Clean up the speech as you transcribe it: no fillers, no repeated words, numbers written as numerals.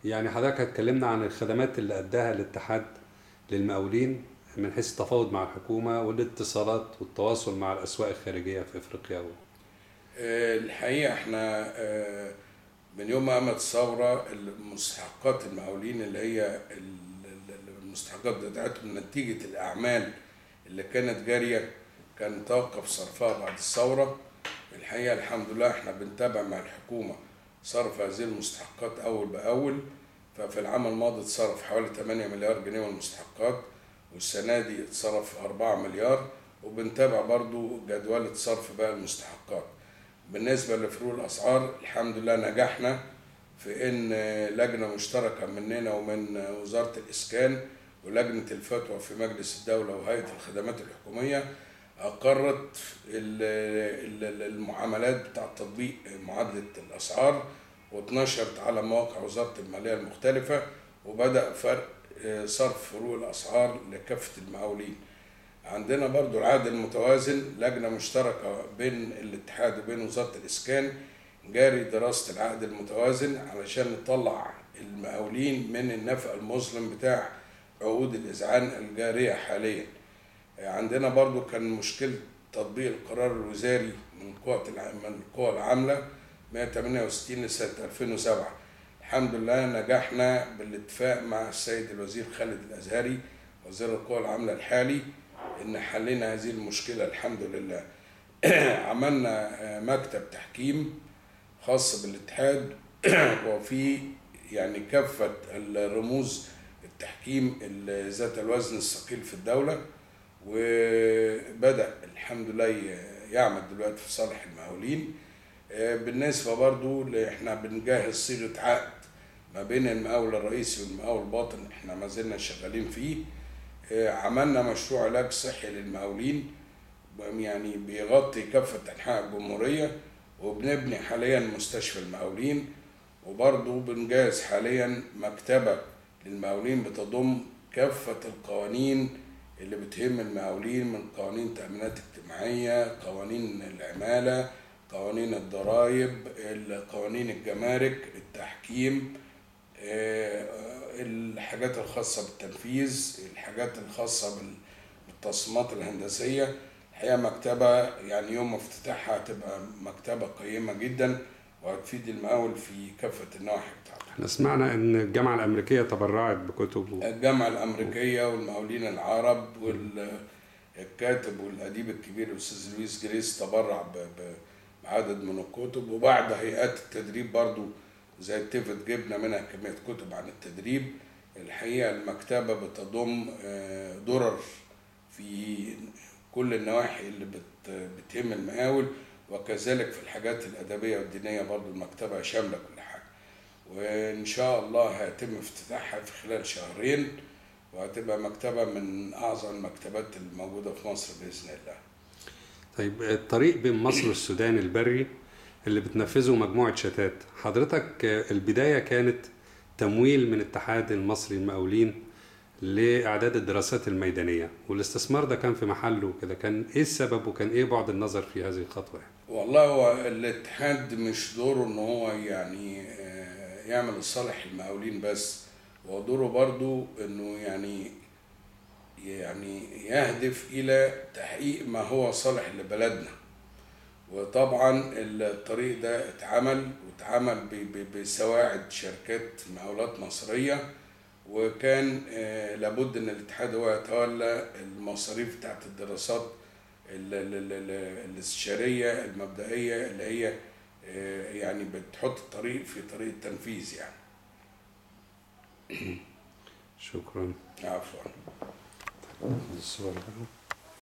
يعني حضرتك اتكلمنا عن الخدمات اللي أداها الاتحاد للمقاولين من حيث التفاوض مع الحكومة والاتصالات والتواصل مع الأسواق الخارجية في أفريقيا الحقيقة احنا من يوم ما قامت الثورة مستحقات المقاولين اللي هي المستحقات بتاعتهم نتيجة الأعمال اللي كانت جارية كان توقف صرفها بعد الثورة. الحقيقة الحمد لله احنا بنتابع مع الحكومة صرف هذه المستحقات أول بأول. ففي العام الماضي اتصرف حوالي 8 مليار جنيه من المستحقات، والسنة دي اتصرف 4 مليار، وبنتابع برضو جدولة صرف باقي المستحقات. بالنسبة لفروق الأسعار الحمد لله نجحنا في إن لجنة مشتركة مننا ومن وزارة الإسكان ولجنة الفتوى في مجلس الدولة وهيئة الخدمات الحكومية أقرت المعاملات بتاع تطبيق معادلة الأسعار، واتنشرت على مواقع وزارة المالية المختلفة، وبدأ فرق صرف فروق الأسعار لكافة المقاولين. عندنا برضو العقد المتوازن، لجنة مشتركة بين الاتحاد وبين وزارة الإسكان جاري دراسة العقد المتوازن علشان نطلع المقاولين من النفق المظلم بتاع عقود الإذعان الجارية حاليا. عندنا برضو كان مشكلة تطبيق القرار الوزاري من القوى العاملة 168 لسنة 2007. الحمد لله نجحنا بالاتفاق مع السيد الوزير خالد الأزهري وزير القوى العاملة الحالي إن حلينا هذه المشكلة الحمد لله. عملنا مكتب تحكيم خاص بالاتحاد وفي يعني كافة الرموز التحكيم ذات الوزن الثقيل في الدولة، وبدأ الحمد لله يعمل دلوقتي في صالح المقاولين. بالنسبة برضو احنا بنجهز صيغة عقد ما بين المقاول الرئيسي والمقاول الباطن، احنا ما زلنا شغالين فيه. عملنا مشروع علاج صحي للمقاولين يعني بيغطي كافة أنحاء الجمهورية، وبنبني حاليا مستشفى المقاولين، وبرضو بنجهز حاليا مكتبة للمقاولين بتضم كافة القوانين اللي بتهم المقاولين، من قوانين تأمينات اجتماعية، قوانين العمالة، قوانين الضرائب، قوانين الجمارك، التحكيم، الحاجات الخاصة بالتنفيذ، الحاجات الخاصة بالتصميمات الهندسية. الحقيقة مكتبة يعني يوم افتتاحها هتبقى مكتبة قيمة جدا وهتفيد المقاول في كافة النواحي بتاعته. احنا سمعنا ان الجامعة الامريكية تبرعت بكتب الجامعة الامريكية والمقاولين العرب والكاتب والاديب الكبير الاستاذ لويس جريس تبرع بعدد من الكتب، وبعد هيئات التدريب برضو زي تيفت جبنا منها كمية كتب عن التدريب. الحقيقة المكتبة بتضم درر في كل النواحي اللي بتهم المقاول، وكذلك في الحاجات الأدبية والدينية برضو المكتبة شاملة كل حاجة. وإن شاء الله هيتم افتتاحها في خلال شهرين، وهتبقى مكتبة من أعظم المكتبات الموجودة في مصر بإذن الله. طيب الطريق بين مصر والسودان البري اللي بتنفذه مجموعة شتات، حضرتك البداية كانت تمويل من الاتحاد المصري للمقاولين لإعداد الدراسات الميدانية، والاستثمار ده كان في محله كده، كان إيه السبب وكان إيه بعد النظر في هذه الخطوة؟ والله هو الاتحاد مش دوره إن هو يعني يعمل لصالح المقاولين بس، هو دوره برضو إنه يعني يهدف إلى تحقيق ما هو صالح لبلدنا. وطبعا الطريق ده اتعمل بسواعد شركات مقاولات مصرية، وكان لابد ان الاتحاد هو يتولى المصاريف بتاعت الدراسات الاستشارية المبدئية اللي هي يعني بتحط الطريق في طريق التنفيذ يعني. شكرا. عفوا. الصور